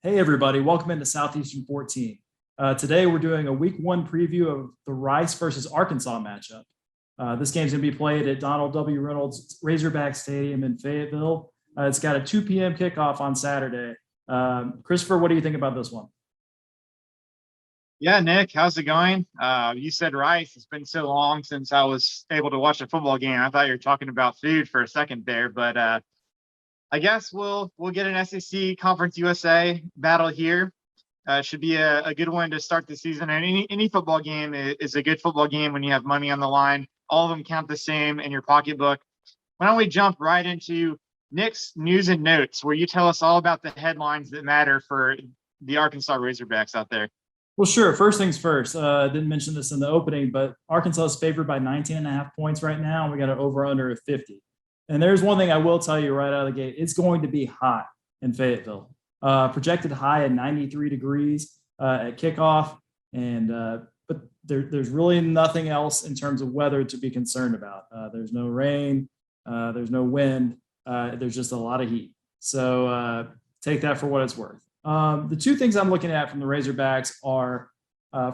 Hey, everybody. Welcome into Southeastern 14. Today, we're doing a week one preview of the Rice versus Arkansas matchup. This game's going to be played at Donald W. Reynolds Razorback Stadium in Fayetteville. It's got a 2 p.m. kickoff on Saturday. Christopher, what do you think about this one? Yeah, Nick, how's it going? You said rice. It's been so long since I was able to watch a football game. I thought you were talking about food for a second there, but I guess we'll get an SEC Conference USA battle here. Should be a good one to start the season. And any football game is a good football game when you have money on the line. All of them count the same in your pocketbook. Why don't we jump right into Nick's news and notes, where you tell us all about the headlines that matter for the Arkansas Razorbacks out there? Well, sure. First things first. I didn't mention this in the opening, but Arkansas is favored by 19 and a half points right now. And we got an over under of 50. And there's one thing I will tell you right out of the gate. It's going to be hot in Fayetteville. Projected high at 93 degrees at kickoff. But there's really nothing else in terms of weather to be concerned about. There's no rain. There's no wind. There's just a lot of heat. So take that for what it's worth. The two things I'm looking at from the Razorbacks are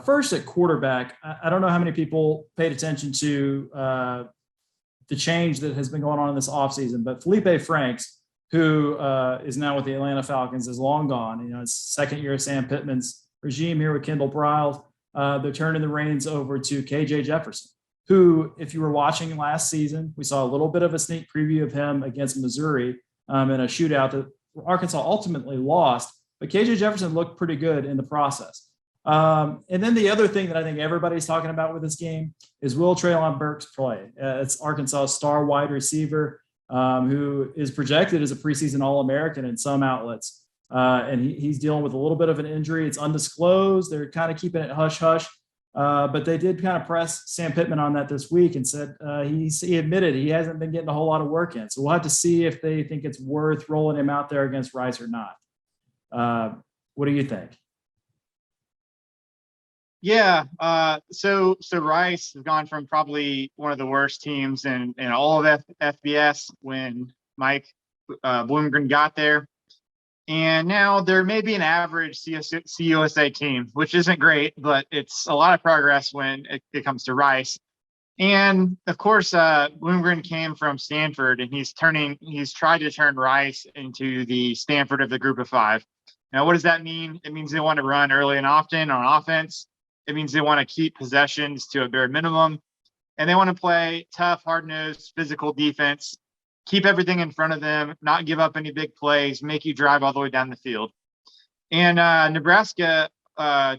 first at quarterback. I don't know how many people paid attention to the change that has been going on in this offseason, but Felipe Franks, who is now with the Atlanta Falcons, is long gone. You know, it's second year of Sam Pittman's regime here with Kendall Briles. They're turning the reins over to KJ Jefferson, who, if you were watching last season, we saw a little bit of a sneak preview of him against Missouri in a shootout that Arkansas ultimately lost. But KJ Jefferson looked pretty good in the process. And then the other thing that I think everybody's talking about with this game is will Treylon Burks play? It's Arkansas's star wide receiver who is projected as a preseason All-American in some outlets. And he's dealing with a little bit of an injury. It's undisclosed. They're kind of keeping it hush-hush. But they did kind of press Sam Pittman on that this week and said he admitted he hasn't been getting a whole lot of work in. So we'll have to see if they think it's worth rolling him out there against Rice or not. What do you think? Yeah, so Rice has gone from probably one of the worst teams in all of FBS when Mike Bloomgren got there, and now they're maybe an average CUSA team, which isn't great, but it's a lot of progress when it comes to Rice. And of course, Bloomgren came from Stanford, and he's tried to turn Rice into the Stanford of the Group of Five. Now, what does that mean? It means they want to run early and often on offense. It means they want to keep possessions to a bare minimum, and they want to play tough, hard-nosed, physical defense, keep everything in front of them, not give up any big plays, make you drive all the way down the field. And Nebraska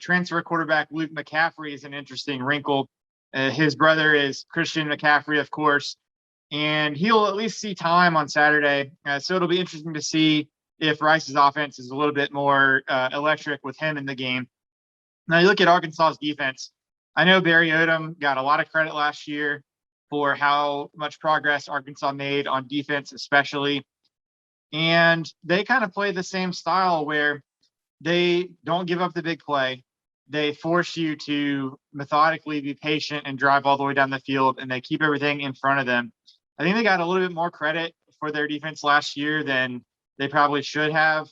transfer quarterback Luke McCaffrey is an interesting wrinkle. His brother is Christian McCaffrey, of course, and he'll at least see time on Saturday. So it'll be interesting to see if Rice's offense is a little bit more electric with him in the game. Now you look at Arkansas's defense. I know Barry Odom got a lot of credit last year for how much progress Arkansas made on defense, especially. And they kind of play the same style where they don't give up the big play. They force you to methodically be patient and drive all the way down the field, and they keep everything in front of them. I think they got a little bit more credit for their defense last year than they probably should have.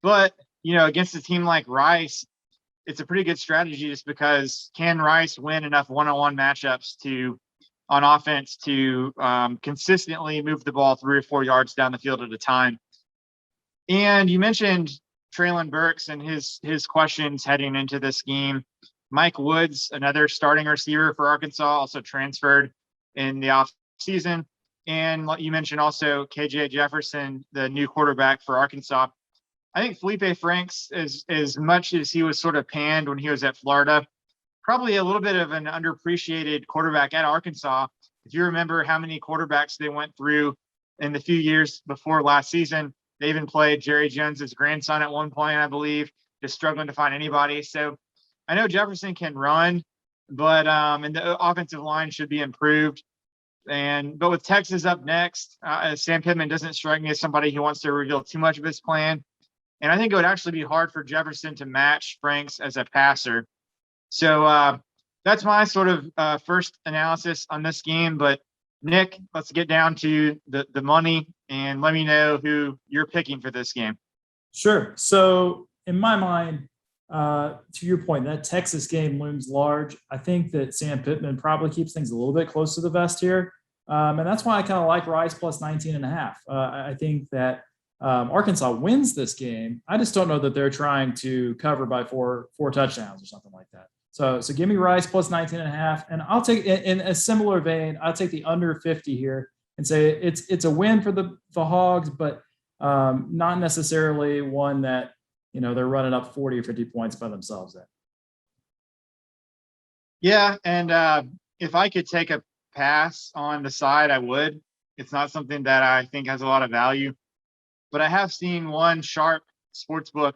But, against a team like Rice, it's a pretty good strategy just because can Rice win enough one-on-one matchups on offense to consistently move the ball 3 or 4 yards down the field at a time. And you mentioned Treylon Burks and his questions heading into this game. Mike Woods, another starting receiver for Arkansas, also transferred in the offseason. And like you mentioned also KJ Jefferson, the new quarterback for Arkansas. I think Felipe Franks, as much as he was sort of panned when he was at Florida, probably a little bit of an underappreciated quarterback at Arkansas. If you remember how many quarterbacks they went through in the few years before last season, they even played Jerry Jones's grandson at one point, I believe, just struggling to find anybody. So I know Jefferson can run, but and the offensive line should be improved. But with Texas up next, Sam Pittman doesn't strike me as somebody who wants to reveal too much of his plan. And I think it would actually be hard for Jefferson to match Franks as a passer. So that's my sort of first analysis on this game. But Nick, let's get down to the money and let me know who you're picking for this game. Sure. So in my mind, to your point, that Texas game looms large. I think that Sam Pittman probably keeps things a little bit close to the vest here. And that's why I kind of like Rice plus 19 and a half. I think that Arkansas wins this game. I just don't know that they're trying to cover by four touchdowns or something like that. So give me Rice plus 19 and a half. And I'll take in a similar vein, I'll take the under 50 here and say it's a win for the Hogs, but not necessarily one that, they're running up 40 or 50 points by themselves in. Yeah, and if I could take a pass on the side, I would. It's not something that I think has a lot of value, but I have seen one sharp sports book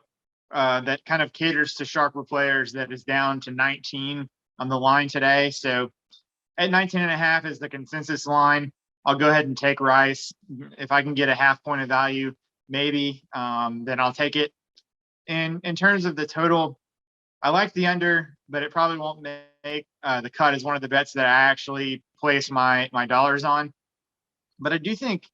that kind of caters to sharper players that is down to 19 on the line today. So at 19 and a half is the consensus line. I'll go ahead and take Rice. If I can get a half point of value, maybe, then I'll take it. And in terms of the total, I like the under, but it probably won't make the cut as one of the bets that I actually place my dollars on. But I do think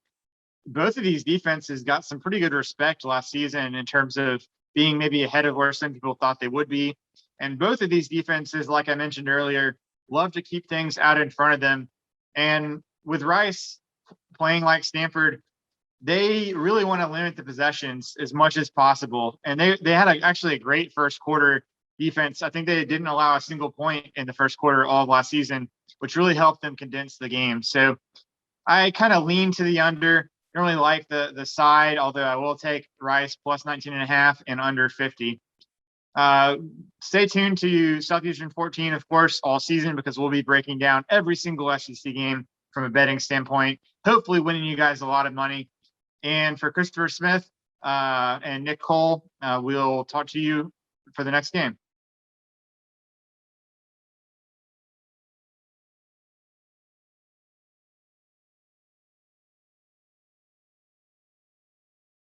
both of these defenses got some pretty good respect last season in terms of being maybe ahead of where some people thought they would be. And both of these defenses, like I mentioned earlier, love to keep things out in front of them. And with Rice playing like Stanford, they really want to limit the possessions as much as possible. And they had actually a great first quarter defense. I think they didn't allow a single point in the first quarter all of last season, which really helped them condense the game. So I kind of lean to the under. Don't really like the side, although I will take Rice plus 19 and a half and under 50. Stay tuned to Southeastern 14, of course, all season, because we'll be breaking down every single SEC game from a betting standpoint, hopefully winning you guys a lot of money. And for Christopher Smith and Nick Cole, we'll talk to you for the next game.